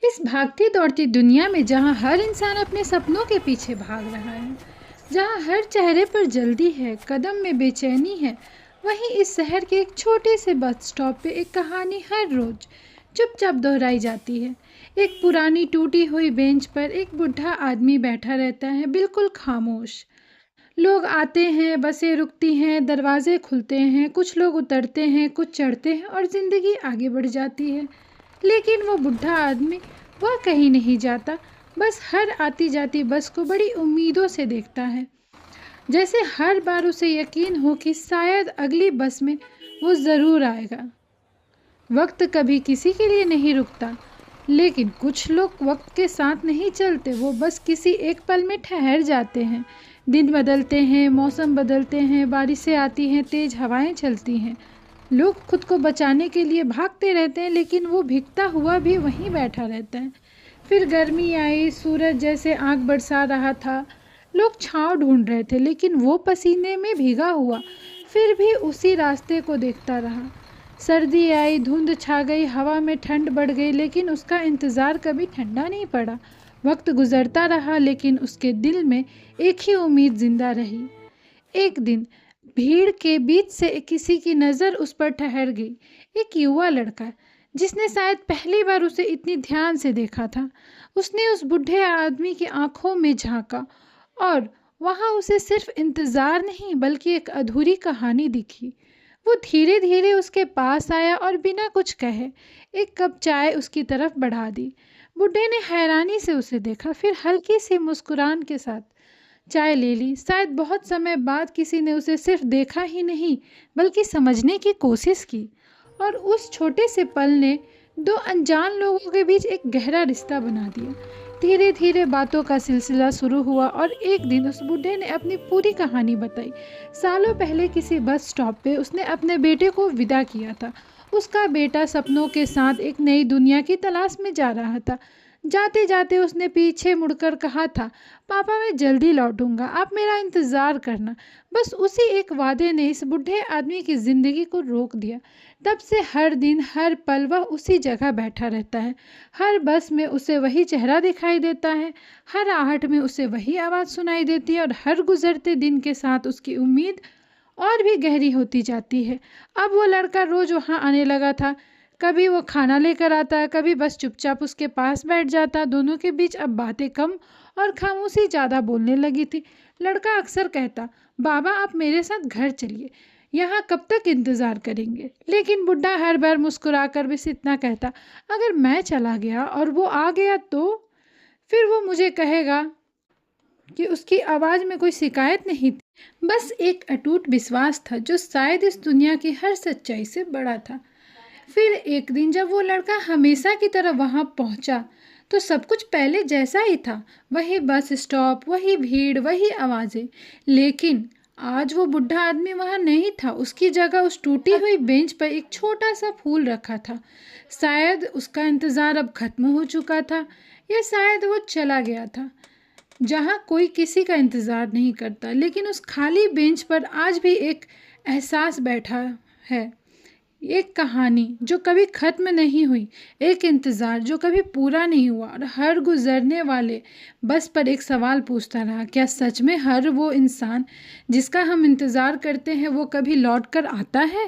इस भागती दौड़ती दुनिया में जहाँ हर इंसान अपने सपनों के पीछे भाग रहा है, जहाँ हर चेहरे पर जल्दी है, कदम में बेचैनी है, वहीं इस शहर के एक छोटे से बस स्टॉप पे एक कहानी हर रोज चुपचाप दोहराई जाती है। एक पुरानी टूटी हुई बेंच पर एक बुढ़ा आदमी बैठा रहता है, बिल्कुल खामोश। लोग आते हैं, बसें रुकती हैं, दरवाजे खुलते हैं, कुछ लोग उतरते हैं, कुछ चढ़ते हैं और ज़िंदगी आगे बढ़ जाती है। लेकिन वो बुढ़ा आदमी, वह कहीं नहीं जाता, बस हर आती जाती बस को बड़ी उम्मीदों से देखता है। जैसे हर बार उसे यकीन हो कि शायद अगली बस में वो ज़रूर आएगा। वक्त कभी किसी के लिए नहीं रुकता, लेकिन कुछ लोग वक्त के साथ नहीं चलते, वो बस किसी एक पल में ठहर जाते हैं। दिन बदलते हैं, मौसम बदलते हैं, बारिशें आती हैं, तेज़ हवाएं चलती हैं। लोग खुद को बचाने के लिए भागते रहते हैं, लेकिन वो भीगता हुआ भी वहीं बैठा रहता है। फिर गर्मी आई, सूरज जैसे आग बरसा रहा था। लोग छांव ढूंढ रहे थे, लेकिन वो पसीने में भीगा हुआ फिर भी उसी रास्ते को देखता रहा। सर्दी आई, धुंध छा गई, हवा में ठंड बढ़ गई, लेकिन उसका इंतज़ार कभी ठंडा नहीं पड़ा। वक्त गुजरता रहा, लेकिन उसके दिल में एक ही उम्मीद जिंदा रही। एक दिन भीड़ के बीच से किसी की नज़र उस पर ठहर गई। एक युवा लड़का, जिसने शायद पहली बार उसे इतनी ध्यान से देखा था। उसने उस बूढ़े आदमी की आंखों में झांका और वहां उसे सिर्फ इंतज़ार नहीं, बल्कि एक अधूरी कहानी दिखी। वो धीरे धीरे उसके पास आया और बिना कुछ कहे एक कप चाय उसकी तरफ बढ़ा दी। बूढ़े ने हैरानी से उसे देखा, फिर हल्की सी मुस्कुरान के साथ चाय ले ली। शायद बहुत समय बाद किसी ने उसे सिर्फ देखा ही नहीं, बल्कि समझने की कोशिश की। और उस छोटे से पल ने दो अनजान लोगों के बीच एक गहरा रिश्ता बना दिया। धीरे धीरे बातों का सिलसिला शुरू हुआ और एक दिन उस बूढ़े ने अपनी पूरी कहानी बताई। सालों पहले किसी बस स्टॉप पे उसने अपने बेटे को विदा किया था। उसका बेटा सपनों के साथ एक नई दुनिया की तलाश में जा रहा था। जाते जाते उसने पीछे मुड़कर कहा था, पापा मैं जल्दी लौटूंगा, आप मेरा इंतज़ार करना। बस उसी एक वादे ने इस बूढ़े आदमी की ज़िंदगी को रोक दिया। तब से हर दिन हर पल वह उसी जगह बैठा रहता है। हर बस में उसे वही चेहरा दिखाई देता है, हर आहट में उसे वही आवाज़ सुनाई देती है और हर गुजरते दिन के साथ उसकी उम्मीद और भी गहरी होती जाती है। अब वो लड़का रोज़ वहाँ आने लगा था। कभी वो खाना लेकर आता, कभी बस चुपचाप उसके पास बैठ जाता। दोनों के बीच अब बातें कम और खामोशी ज़्यादा बोलने लगी थी। लड़का अक्सर कहता, बाबा आप मेरे साथ घर चलिए, यहाँ कब तक इंतज़ार करेंगे। लेकिन बुढ़ा हर बार मुस्कुराकर बस इतना कहता, अगर मैं चला गया और वो आ गया तो फिर वो मुझे कहेगा कि उसकी आवाज़ में कोई शिकायत नहीं थी, बस एक अटूट विश्वास था जो शायद इस दुनिया की हर सच्चाई से बड़ा था। फिर एक दिन जब वो लड़का हमेशा की तरह वहां पहुंचा, तो सब कुछ पहले जैसा ही था। वही बस स्टॉप, वही भीड़, वही आवाज़ें। लेकिन आज वो बुढ़ा आदमी वहां नहीं था। उसकी जगह उस टूटी हुई बेंच पर एक छोटा सा फूल रखा था। शायद उसका इंतज़ार अब खत्म हो चुका था, या शायद वो चला गया था जहाँ कोई किसी का इंतज़ार नहीं करता। लेकिन उस खाली बेंच पर आज भी एक एहसास बैठा है, एक कहानी जो कभी ख़त्म नहीं हुई, एक इंतज़ार जो कभी पूरा नहीं हुआ। और हर गुज़रने वाले बस पर एक सवाल पूछता रहा, क्या सच में हर वो इंसान जिसका हम इंतज़ार करते हैं वो कभी लौट कर आता है?